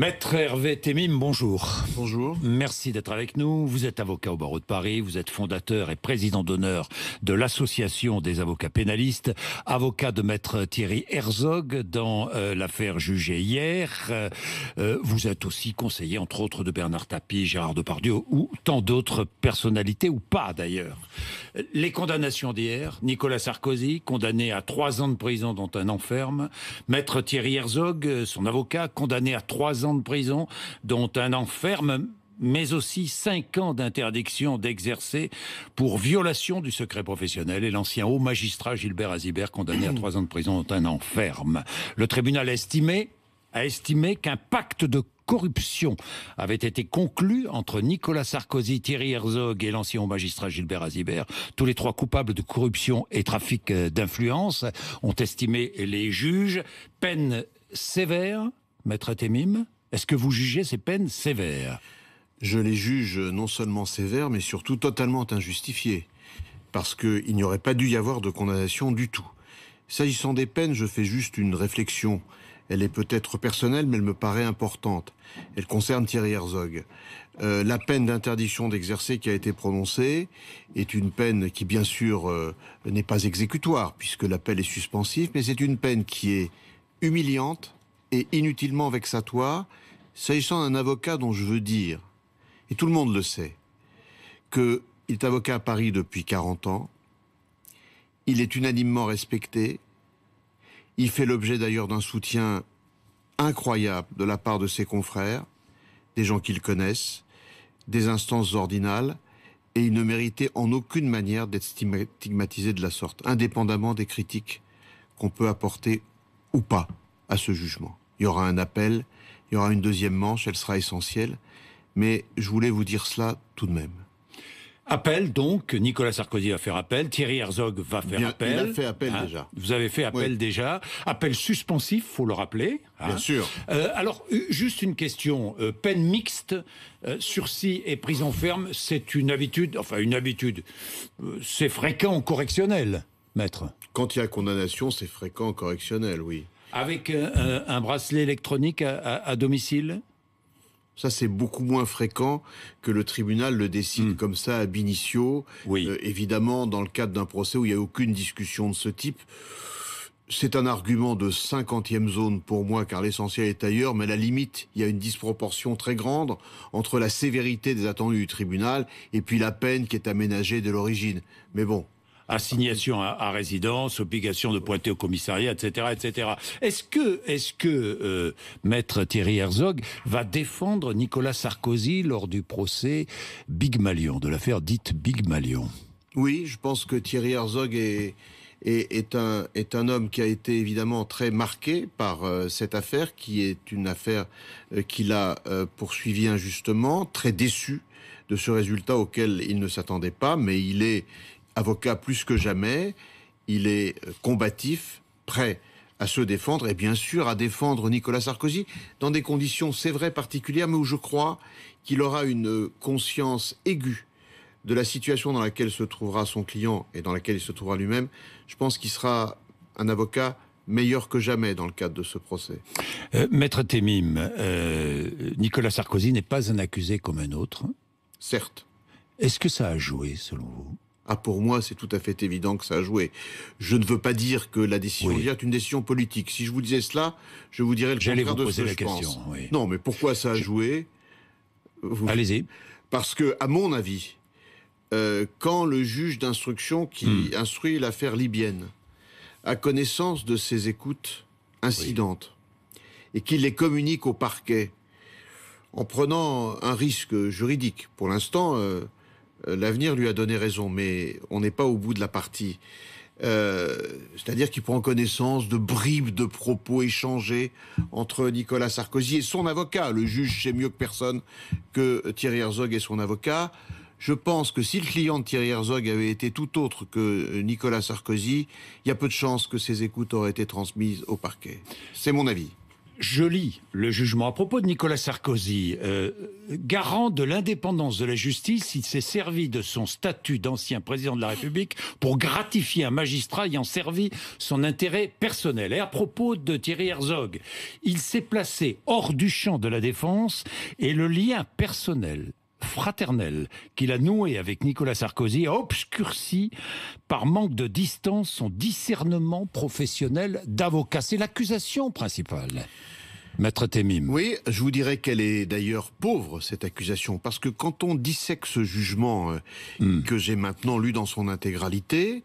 Maître Hervé Temim, bonjour. Bonjour. Merci d'être avec nous. Vous êtes avocat au barreau de Paris, vous êtes fondateur et président d'honneur de l'association des avocats pénalistes, avocat de maître Thierry Herzog dans l'affaire jugée hier. Vous êtes aussi conseiller, entre autres, de Bernard Tapie, Gérard Depardieu ou tant d'autres personnalités, ou pas d'ailleurs. Les condamnations d'hier, Nicolas Sarkozy, condamné à 3 ans de prison dont 1 an ferme, maître Thierry Herzog, son avocat, condamné à 3 ans de prison dont 1 an ferme, mais aussi 5 ans d'interdiction d'exercer pour violation du secret professionnel, et l'ancien haut magistrat Gilbert Azibert, condamné à 3 ans de prison dont 1 an ferme. Le tribunal a estimé qu'un pacte de corruption avait été conclu entre Nicolas Sarkozy, Thierry Herzog et l'ancien haut magistrat Gilbert Azibert, tous les 3 coupables de corruption et trafic d'influence, ont estimé les juges. Peine sévère, maître Temim, est-ce que vous jugez ces peines sévères? Je les juge non seulement sévères, mais surtout totalement injustifiées, parce qu'il n'y aurait pas dû y avoir de condamnation du tout. S'agissant des peines, je fais juste une réflexion. Elle est peut-être personnelle, mais elle me paraît importante. Elle concerne Thierry Herzog. La peine d'interdiction d'exercer qui a été prononcée est une peine qui, bien sûr, n'est pas exécutoire, puisque l'appel est suspensif, mais c'est une peine qui est humiliante et inutilement vexatoire, s'agissant d'un avocat dont je veux dire, et tout le monde le sait, qu'il est avocat à Paris depuis 40 ans, il est unanimement respecté, il fait l'objet d'ailleurs d'un soutien incroyable de la part de ses confrères, des gens qu'il connaissent, des instances ordinales, et il ne méritait en aucune manière d'être stigmatisé de la sorte, indépendamment des critiques qu'on peut apporter ou pas à ce jugement. Il y aura un appel, il y aura une deuxième manche, elle sera essentielle, mais je voulais vous dire cela tout de même. Appel, donc, Nicolas Sarkozy va faire appel, Thierry Herzog va faire appel. Il a fait appel déjà. Vous avez fait appel déjà. Appel suspensif, faut le rappeler. Bien sûr. Alors, juste une question. Peine mixte, sursis et prison ferme, c'est une habitude, c'est fréquent en correctionnel, maître. Quand il y a condamnation, c'est fréquent en correctionnel, oui. Avec un bracelet électronique à domicile ? Ça, c'est beaucoup moins fréquent que le tribunal le décide comme ça, ab initio. Oui. Évidemment, dans le cadre d'un procès où il n'y a aucune discussion de ce type, c'est un argument de 50e zone pour moi, car l'essentiel est ailleurs, mais à la limite, il y a une disproportion très grande entre la sévérité des attendus du tribunal et puis la peine qui est aménagée dès l'origine. Mais bon. Assignation à résidence, obligation de pointer au commissariat, etc., etc. Est-ce que maître Thierry Herzog va défendre Nicolas Sarkozy lors du procès Big Malion, de l'affaire dite Big Malion? Oui, je pense que Thierry Herzog est un homme qui a été évidemment très marqué par cette affaire, qui est une affaire qu'il a poursuivie injustement, très déçu de ce résultat auquel il ne s'attendait pas, mais il est avocat plus que jamais, il est combatif, prêt à se défendre et bien sûr à défendre Nicolas Sarkozy dans des conditions, c'est vrai, particulières, mais où je crois qu'il aura une conscience aiguë de la situation dans laquelle se trouvera son client et dans laquelle il se trouvera lui-même. Je pense qu'il sera un avocat meilleur que jamais dans le cadre de ce procès. Maître Temim, Nicolas Sarkozy n'est pas un accusé comme un autre. Certes. Est-ce que ça a joué, selon vous ? Ah, pour moi, c'est tout à fait évident que ça a joué. Je ne veux pas dire que la décision d'hier est une décision politique. Si je vous disais cela, je vous dirais le contraire de ce que je pense. Oui. Non, mais pourquoi ça a joué ? Allez-y. Parce que, à mon avis, quand le juge d'instruction qui instruit l'affaire libyenne a connaissance de ces écoutes incidentes et qu'il les communique au parquet en prenant un risque juridique, pour l'instant... l'avenir lui a donné raison, mais on n'est pas au bout de la partie. C'est-à-dire qu'il prend connaissance de bribes de propos échangés entre Nicolas Sarkozy et son avocat. Le juge sait mieux que personne que Thierry Herzog est son avocat. Je pense que si le client de Thierry Herzog avait été tout autre que Nicolas Sarkozy, il y a peu de chances que ces écoutes auraient été transmises au parquet. C'est mon avis. Je lis le jugement à propos de Nicolas Sarkozy. Garant de l'indépendance de la justice, il s'est servi de son statut d'ancien président de la République pour gratifier un magistrat ayant servi son intérêt personnel. Et à propos de Thierry Herzog, il s'est placé hors du champ de la défense et le lien personnel, fraternel qu'il a noué avec Nicolas Sarkozy a obscurci par manque de distance son discernement professionnel d'avocat. C'est l'accusation principale. Maître Temim. Oui, je vous dirais qu'elle est d'ailleurs pauvre, cette accusation, parce que quand on dissèque ce jugement que j'ai maintenant lu dans son intégralité,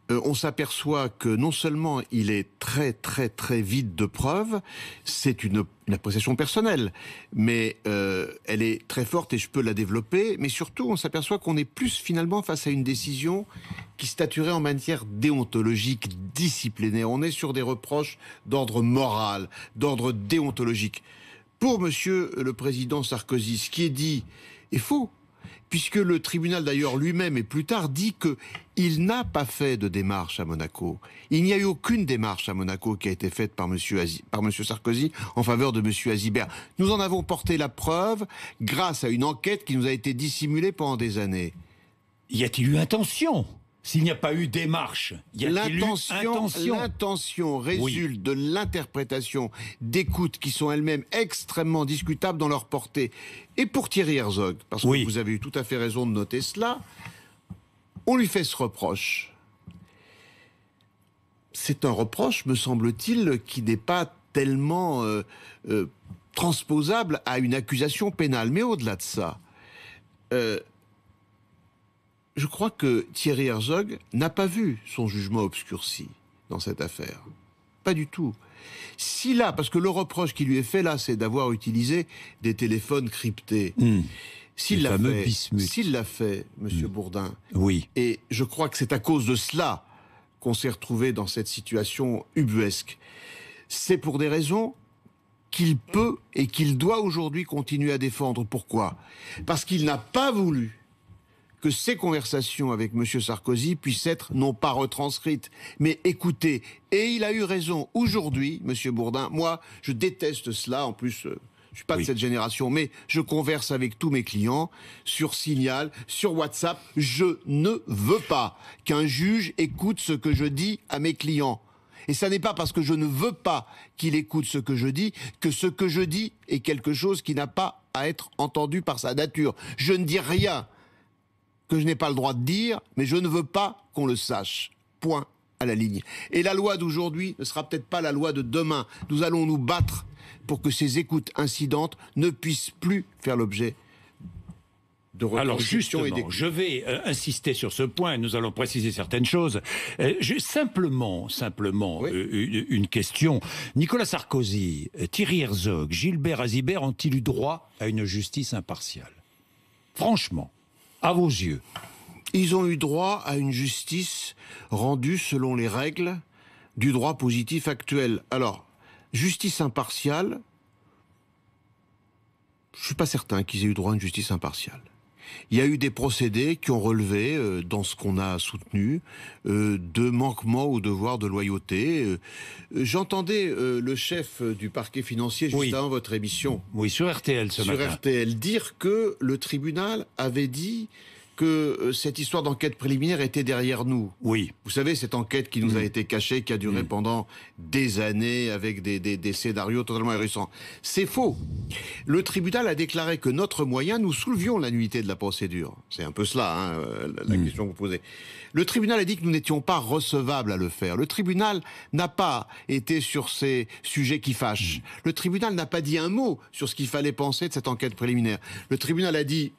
on s'aperçoit que non seulement il est très très très vide de preuves, c'est une appréciation personnelle, mais elle est très forte et je peux la développer, mais surtout on s'aperçoit qu'on est plus finalement face à une décision qui statuerait en matière déontologique, disciplinaire. On est sur des reproches d'ordre moral, d'ordre déontologique. Pour monsieur le président Sarkozy, ce qui est dit est faux, puisque le tribunal d'ailleurs lui-même et plus tard dit qu'il n'a pas fait de démarche à Monaco. Il n'y a eu aucune démarche à Monaco qui a été faite par monsieur Sarkozy en faveur de monsieur Azibert. Nous en avons porté la preuve grâce à une enquête qui nous a été dissimulée pendant des années. Y a-t-il eu intention ? S'il n'y a pas eu démarche, y a-t-il eu intention ? L'intention résulte de l'interprétation d'écoutes qui sont elles-mêmes extrêmement discutables dans leur portée. Et pour Thierry Herzog, parce que vous avez eu tout à fait raison de noter cela, on lui fait ce reproche. C'est un reproche, me semble-t-il, qui n'est pas tellement transposable à une accusation pénale. Mais au-delà de ça, je crois que Thierry Herzog n'a pas vu son jugement obscurci dans cette affaire. Pas du tout. S'il a, parce que le reproche qui lui est fait là, c'est d'avoir utilisé des téléphones cryptés. S'il l'a fait, monsieur Bourdin, et je crois que c'est à cause de cela qu'on s'est retrouvé dans cette situation ubuesque, c'est pour des raisons qu'il peut et qu'il doit aujourd'hui continuer à défendre. Pourquoi ? Parce qu'il n'a pas voulu que ces conversations avec M. Sarkozy puissent être non pas retranscrites, mais écoutées. Et il a eu raison. Aujourd'hui, M. Bourdin, moi, je déteste cela. En plus, je ne suis pas de cette génération, mais je converse avec tous mes clients sur Signal, sur WhatsApp. Je ne veux pas qu'un juge écoute ce que je dis à mes clients. Et ça n'est pas parce que je ne veux pas qu'il écoute ce que je dis que ce que je dis est quelque chose qui n'a pas à être entendu par sa nature. Je ne dis rien que je n'ai pas le droit de dire, mais je ne veux pas qu'on le sache. Point à la ligne. Et la loi d'aujourd'hui ne sera peut-être pas la loi de demain. Nous allons nous battre pour que ces écoutes incidentes ne puissent plus faire l'objet de retranscription. Alors justement, je vais insister sur ce point, nous allons préciser certaines choses. Simplement, une question. Nicolas Sarkozy, Thierry Herzog, Gilbert Azibert ont-ils eu droit à une justice impartiale ? Franchement, à vos yeux. Ils ont eu droit à une justice rendue selon les règles du droit positif actuel. Alors, justice impartiale, je ne suis pas certain qu'ils aient eu droit à une justice impartiale. Il y a eu des procédés qui ont relevé, dans ce qu'on a soutenu, de manquements au devoir de loyauté. J'entendais le chef du parquet financier juste avant votre émission. Oui, sur RTL ce matin. Sur RTL, dire que le tribunal avait dit que cette histoire d'enquête préliminaire était derrière nous. Oui. Vous savez, cette enquête qui nous a été cachée, qui a duré pendant des années, avec des scénarios totalement ahurissants. C'est faux. Le tribunal a déclaré que notre moyen, nous soulevions la nullité de la procédure. C'est un peu cela, la question que vous posez. Le tribunal a dit que nous n'étions pas recevables à le faire. Le tribunal n'a pas été sur ces sujets qui fâchent. Le tribunal n'a pas dit un mot sur ce qu'il fallait penser de cette enquête préliminaire. Le tribunal a dit: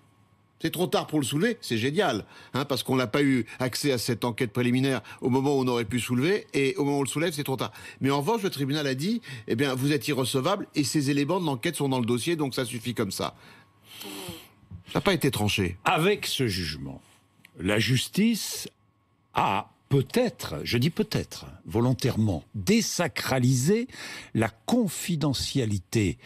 c'est trop tard pour le soulever, c'est génial, parce qu'on n'a pas eu accès à cette enquête préliminaire au moment où on aurait pu soulever, et au moment où on le soulève, c'est trop tard. Mais en revanche, le tribunal a dit, eh bien, vous êtes irrecevable, et ces éléments de l'enquête sont dans le dossier, donc ça suffit comme ça. Ça n'a pas été tranché. Avec ce jugement, la justice a peut-être, je dis peut-être, volontairement, désacralisé la confidentialité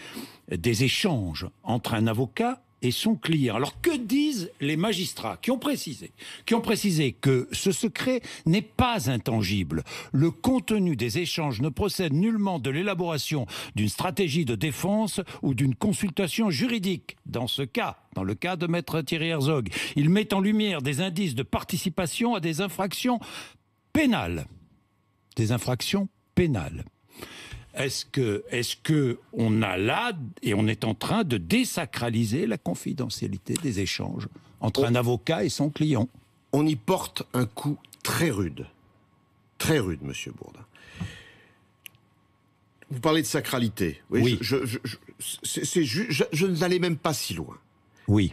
des échanges entre un avocat et son client. Alors que disent les magistrats qui ont précisé que ce secret n'est pas intangible. Le contenu des échanges ne procède nullement de l'élaboration d'une stratégie de défense ou d'une consultation juridique. Dans le cas de Maître Thierry Herzog, il met en lumière des indices de participation à des infractions pénales. Des infractions pénales. Est-ce que on a là, et on est en train de désacraliser la confidentialité des échanges entre un avocat et son client? On y porte un coup très rude, Monsieur Bourdin. Vous parlez de sacralité. Oui. Je n'allais même pas si loin. Oui.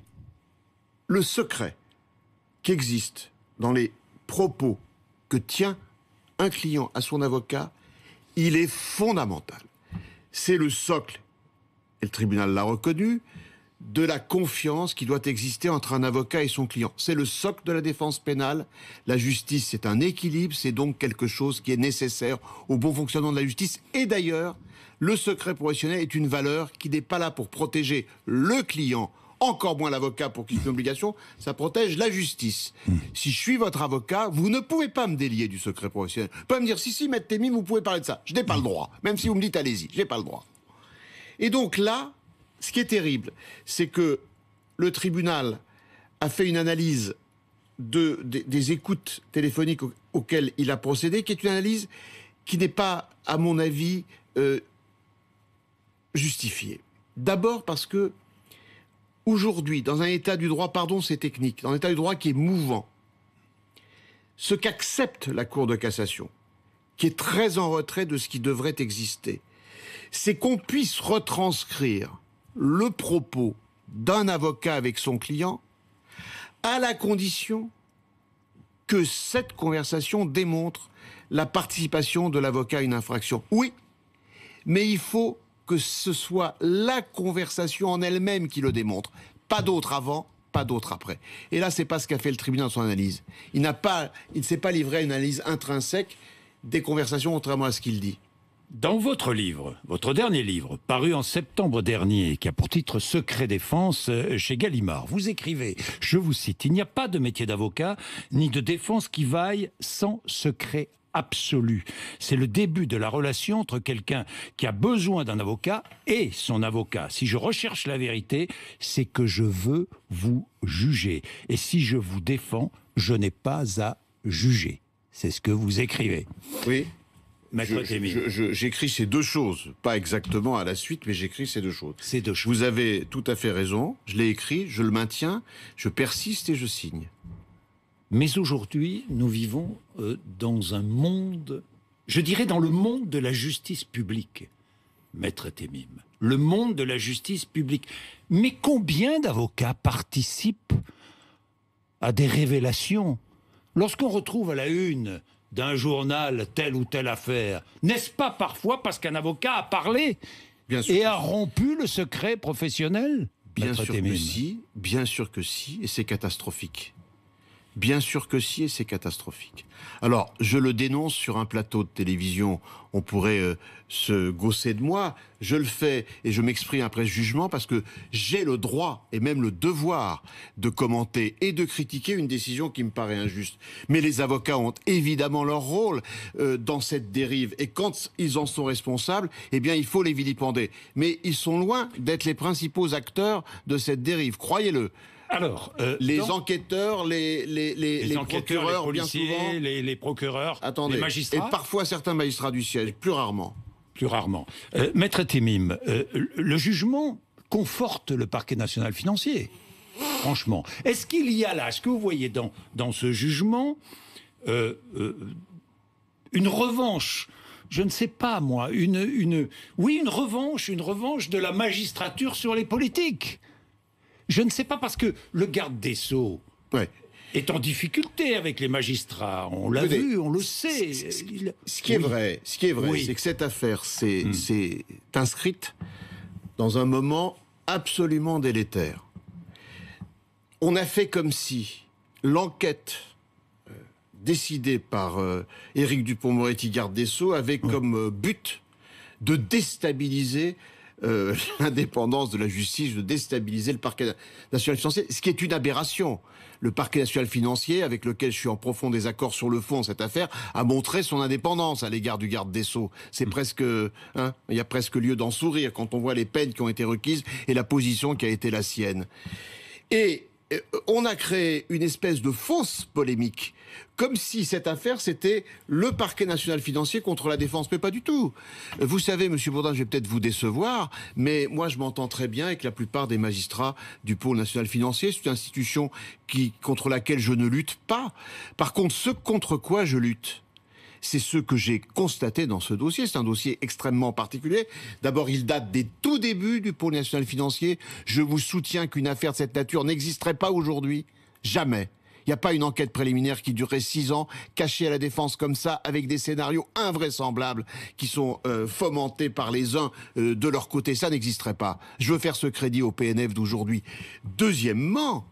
Le secret qui existe dans les propos que tient un client à son avocat, il est fondamental. C'est le socle, et le tribunal l'a reconnu, de la confiance qui doit exister entre un avocat et son client. C'est le socle de la défense pénale. La justice, c'est un équilibre, c'est donc quelque chose qui est nécessaire au bon fonctionnement de la justice. Et d'ailleurs, le secret professionnel est une valeur qui n'est pas là pour protéger le client, encore moins l'avocat pour qu'il ait une obligation, ça protège la justice. Si je suis votre avocat, vous ne pouvez pas me délier du secret professionnel. Vous pouvez me dire, si, Maître Témime, vous pouvez parler de ça. Je n'ai pas le droit. Même si vous me dites, allez-y, je n'ai pas le droit. Et donc là, ce qui est terrible, c'est que le tribunal a fait une analyse des écoutes téléphoniques auxquelles il a procédé, qui est une analyse qui n'est pas, à mon avis, justifiée. D'abord parce que aujourd'hui, dans un état du droit, pardon, c'est technique, dans un état du droit qui est mouvant, ce qu'accepte la Cour de cassation, qui est très en retrait de ce qui devrait exister, c'est qu'on puisse retranscrire le propos d'un avocat avec son client à la condition que cette conversation démontre la participation de l'avocat à une infraction. Oui, mais il faut que ce soit la conversation en elle-même qui le démontre. Pas d'autre avant, pas d'autre après. Et là, c'est pas ce qu'a fait le tribunal dans son analyse. Il ne s'est pas livré à une analyse intrinsèque des conversations, contrairement à ce qu'il dit. Dans votre livre, votre dernier livre, paru en septembre dernier, qui a pour titre « Secret défense » chez Gallimard, vous écrivez, je vous cite, « Il n'y a pas de métier d'avocat ni de défense qui vaille sans secret absolu. C'est le début de la relation entre quelqu'un qui a besoin d'un avocat et son avocat. Si je recherche la vérité, c'est que je veux vous juger. Et si je vous défends, je n'ai pas à juger. » C'est ce que vous écrivez. Oui. J'écris ces deux choses, pas exactement à la suite, mais j'écris ces deux choses. Ces deux choses. Vous avez tout à fait raison, je l'ai écrit, je le maintiens, je persiste et je signe. Mais aujourd'hui, nous vivons dans un monde, je dirais dans le monde de la justice publique, Maître Témime. Le monde de la justice publique. Mais combien d'avocats participent à des révélations? Lorsqu'on retrouve à la une d'un journal telle ou telle affaire, n'est-ce pas parfois parce qu'un avocat a parlé et a rompu le secret professionnel? Bien sûr que si, et c'est catastrophique. Bien sûr que si, et c'est catastrophique. Alors, je le dénonce sur un plateau de télévision, on pourrait se gausser de moi, je le fais et je m'exprime après ce jugement parce que j'ai le droit et même le devoir de commenter et de critiquer une décision qui me paraît injuste. Mais les avocats ont évidemment leur rôle dans cette dérive et quand ils en sont responsables, eh bien il faut les vilipender. Mais ils sont loin d'être les principaux acteurs de cette dérive, croyez-le. Alors, les enquêteurs, les procureurs, les policiers, bien souvent, les procureurs, les magistrats, et parfois certains magistrats du siège, plus rarement. Plus rarement. Maître Témime, le jugement conforte le parquet national financier. Franchement, est-ce qu'il y a là, est-ce que vous voyez dans ce jugement une revanche? Je ne sais pas moi, une revanche de la magistrature sur les politiques. Je ne sais pas, parce que le garde des Sceaux est en difficulté avec les magistrats. On l'a vu, on le sait. Ce qui est vrai, c'est que cette affaire s'est inscrite dans un moment absolument délétère. On a fait comme si l'enquête décidée par Éric Dupond-Moretti, garde des Sceaux, avait comme but de déstabiliser l'indépendance de la justice, de déstabiliser le parquet national financier, ce qui est une aberration. Le parquet national financier, avec lequel je suis en profond désaccord sur le fond de cette affaire, a montré son indépendance à l'égard du garde des Sceaux. C'est presque, il y a presque lieu d'en sourire quand on voit les peines qui ont été requises et la position qui a été la sienne. Et on a créé une espèce de fausse polémique, comme si cette affaire c'était le parquet national financier contre la défense, mais pas du tout. Vous savez, Monsieur Bourdin, je vais peut-être vous décevoir, mais moi je m'entends très bien avec la plupart des magistrats du pôle national financier. C'est une institution contre laquelle je ne lutte pas. Par contre, ce contre quoi je lutte, c'est ce que j'ai constaté dans ce dossier. C'est un dossier extrêmement particulier. D'abord, il date des tout débuts du pôle national financier. Je vous soutiens qu'une affaire de cette nature n'existerait pas aujourd'hui. Jamais. Il n'y a pas une enquête préliminaire qui durerait 6 ans, cachée à la défense comme ça, avec des scénarios invraisemblables qui sont fomentés par les uns de leur côté. Ça n'existerait pas. Je veux faire ce crédit au PNF d'aujourd'hui. Deuxièmement,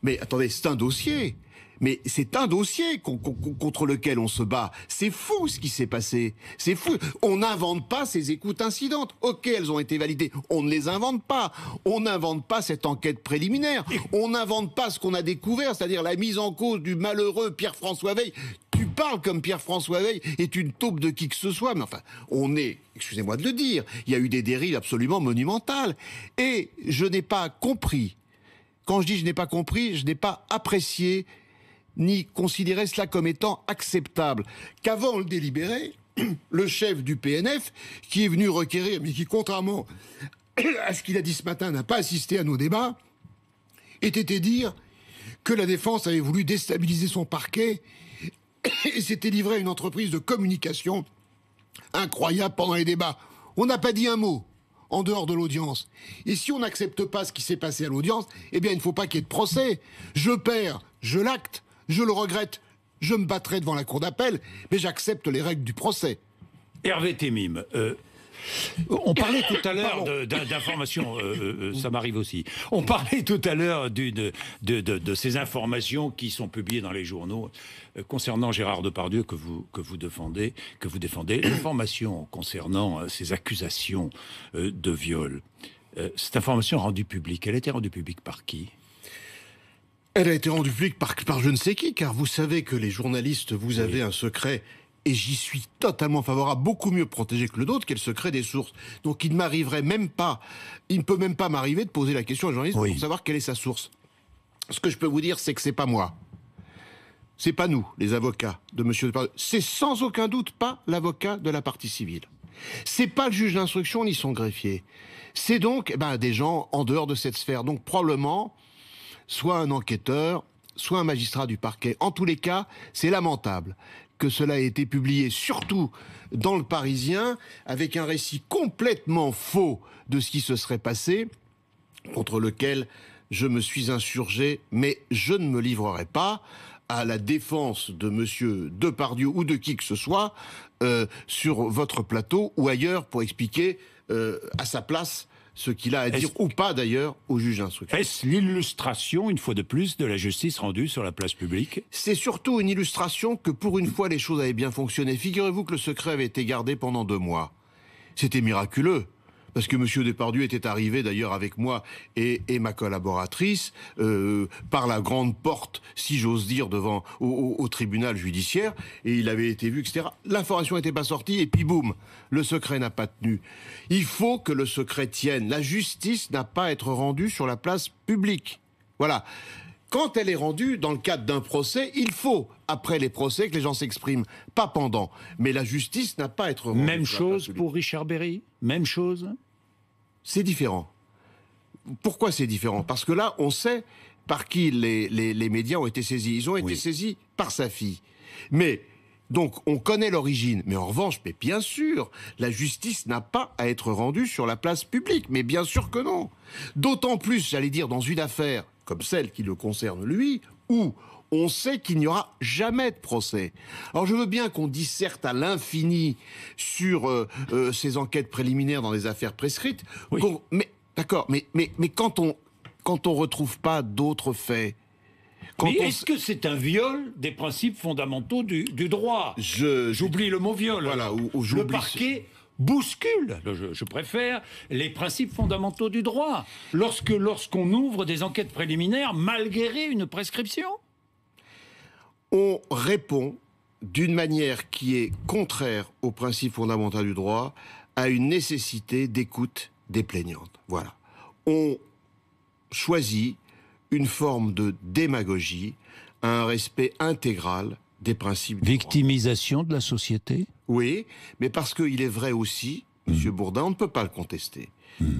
mais attendez, c'est un dossier. Mais c'est un dossier contre lequel on se bat. C'est fou ce qui s'est passé. C'est fou. On n'invente pas ces écoutes incidentes. Ok, elles ont été validées. On ne les invente pas. On n'invente pas cette enquête préliminaire. On n'invente pas ce qu'on a découvert, c'est-à-dire la mise en cause du malheureux Pierre-François Weil. Tu parles comme Pierre-François Weil est une taupe de qui que ce soit. Mais enfin, on est, excusez-moi de le dire, il y a eu des dérives absolument monumentales. Et je n'ai pas compris. Quand je dis je n'ai pas compris, je n'ai pas apprécié ni considérer cela comme étant acceptable, qu'avant le délibéré, le chef du PNF, qui est venu requérir, mais qui, contrairement à ce qu'il a dit ce matin, n'a pas assisté à nos débats, ait été dire que la défense avait voulu déstabiliser son parquet et s'était livré à une entreprise de communication incroyable pendant les débats. On n'a pas dit un mot en dehors de l'audience. Et si on n'accepte pas ce qui s'est passé à l'audience, eh bien, il ne faut pas qu'il y ait de procès. Je perds, je l'acte. Je le regrette, je me battrai devant la cour d'appel, mais j'accepte les règles du procès. Hervé Temim, on parlait tout à l'heure d'informations, ça m'arrive aussi. On parlait tout à l'heure de ces informations qui sont publiées dans les journaux concernant Gérard Depardieu que vous défendez, l'information concernant ces accusations de viol. Cette information rendue publique, elle a été rendue publique par qui ? Elle a été rendue publique par je ne sais qui, car vous savez que les journalistes, vous avez un secret, et j'y suis totalement favorable, beaucoup mieux protégé que le nôtre, qui est le secret des sources. Donc il ne m'arriverait même pas, il ne peut même pas m'arriver de poser la question aux journalistes pour savoir quelle est sa source. Ce que je peux vous dire, c'est que c'est pas moi. C'est pas nous, les avocats de M. Depardieu. C'est sans aucun doute pas l'avocat de la partie civile. C'est pas le juge d'instruction ni son greffier. C'est donc des gens en dehors de cette sphère. Donc probablement soit un enquêteur, soit un magistrat du parquet. En tous les cas, c'est lamentable que cela ait été publié, surtout dans le Parisien, avec un récit complètement faux de ce qui se serait passé, contre lequel je me suis insurgé, mais je ne me livrerai pas à la défense de M. Depardieu ou de qui que ce soit sur votre plateau ou ailleurs pour expliquer à sa place ce qu'il a à dire, ou pas d'ailleurs, au juge d'instruction. Est-ce l'illustration, une fois de plus, de la justice rendue sur la place publique ? C'est surtout une illustration que, pour une fois, les choses avaient bien fonctionné. Figurez-vous que le secret avait été gardé pendant 2 mois. C'était miraculeux. Parce que M. Depardieu était arrivé d'ailleurs avec moi et ma collaboratrice par la grande porte, si j'ose dire, devant au tribunal judiciaire, et il avait été vu, etc. L'information n'était pas sortie et puis boum, le secret n'a pas tenu. Il faut que le secret tienne. La justice n'a pas à être rendue sur la place publique. Voilà. Quand elle est rendue dans le cadre d'un procès, il faut, après les procès, que les gens s'expriment, pas pendant. Mais la justice n'a pas à être rendue. Même chose pour Richard Berry ? Même chose ? C'est différent. Pourquoi c'est différent ? Parce que là, on sait par qui les médias ont été saisis. Ils ont été saisis par sa fille. Mais, donc, on connaît l'origine. Mais en revanche, mais bien sûr, la justice n'a pas à être rendue sur la place publique. Mais bien sûr que non. D'autant plus, j'allais dire, dans une affaire comme celle qui le concerne lui, où on sait qu'il n'y aura jamais de procès. Alors je veux bien qu'on disserte à l'infini sur ces enquêtes préliminaires dans des affaires prescrites, mais d'accord, mais quand on retrouve pas d'autres faits. Mais est-ce que c'est un viol des principes fondamentaux du droit ? J'oublie le mot viol. Voilà, le parquet bouscule, je préfère, les principes fondamentaux du droit, lorsqu'on ouvre des enquêtes préliminaires malgré une prescription? On répond d'une manière qui est contraire aux principes fondamentaux du droit à une nécessité d'écoute des plaignantes. Voilà. On choisit une forme de démagogie, un respect intégral des principes du Victimisation de la société? Oui, mais parce qu'il est vrai aussi, Monsieur Bourdin, on ne peut pas le contester,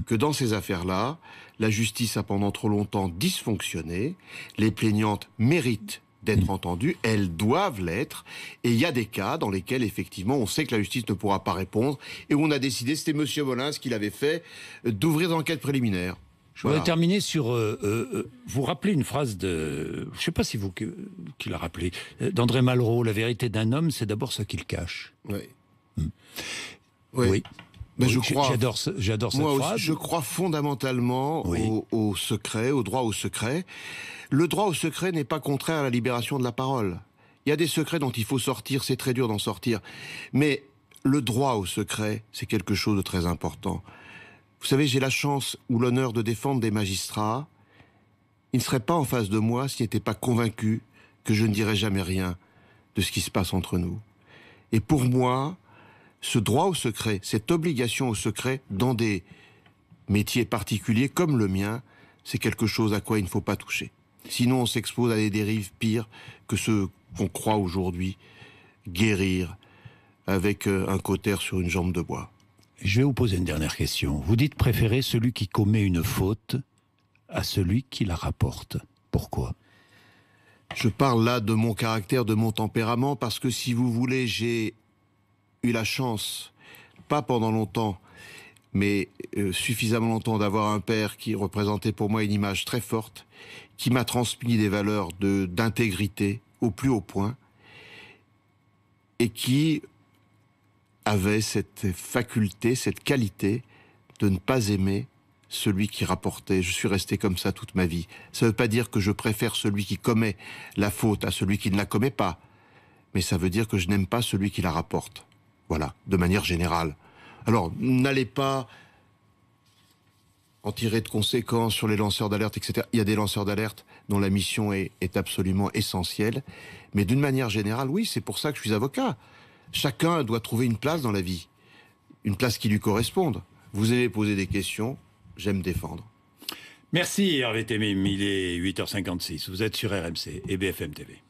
que dans ces affaires-là, la justice a pendant trop longtemps dysfonctionné, les plaignantes méritent d'être entendues, elles doivent l'être, et il y a des cas dans lesquels, effectivement, on sait que la justice ne pourra pas répondre, et où on a décidé, c'était Monsieur Molins qui l'avait fait, d'ouvrir des enquêtes préliminaires. Je voudrais terminer sur... vous rappelez une phrase de... Je ne sais pas si vous qui l'a rappelé, d'André Malraux, la vérité d'un homme, c'est d'abord ce qu'il cache. Oui. Oui. Mais je crois, j'adore cette moi phrase. aussi, je crois fondamentalement au secret, au droit au secret. Le droit au secret n'est pas contraire à la libération de la parole. Il y a des secrets dont il faut sortir, c'est très dur d'en sortir. Mais le droit au secret, c'est quelque chose de très important. Vous savez, j'ai la chance ou l'honneur de défendre des magistrats. Ils ne seraient pas en face de moi s'ils n'étaient pas convaincus que je ne dirais jamais rien de ce qui se passe entre nous. Et pour moi, ce droit au secret, cette obligation au secret dans des métiers particuliers comme le mien, c'est quelque chose à quoi il ne faut pas toucher. Sinon, on s'expose à des dérives pires que ceux qu'on croit aujourd'hui guérir avec un cautère sur une jambe de bois. Je vais vous poser une dernière question. Vous dites préférer celui qui commet une faute à celui qui la rapporte. Pourquoi ? Je parle là de mon caractère, de mon tempérament, parce que si vous voulez, j'ai eu la chance, pas pendant longtemps, mais suffisamment longtemps d'avoir un père qui représentait pour moi une image très forte, qui m'a transmis des valeurs d'intégrité au plus haut point, et qui avait cette faculté, cette qualité de ne pas aimer celui qui rapportait. Je suis resté comme ça toute ma vie. Ça ne veut pas dire que je préfère celui qui commet la faute à celui qui ne la commet pas, mais ça veut dire que je n'aime pas celui qui la rapporte. Voilà, de manière générale. Alors, n'allez pas en tirer de conséquences sur les lanceurs d'alerte, etc. Il y a des lanceurs d'alerte dont la mission est absolument essentielle, mais d'une manière générale, oui, c'est pour ça que je suis avocat. Chacun doit trouver une place dans la vie, une place qui lui corresponde. Vous allez poser des questions, j'aime défendre. Merci Hervé Temim, il est 8h56, vous êtes sur RMC et BFM TV.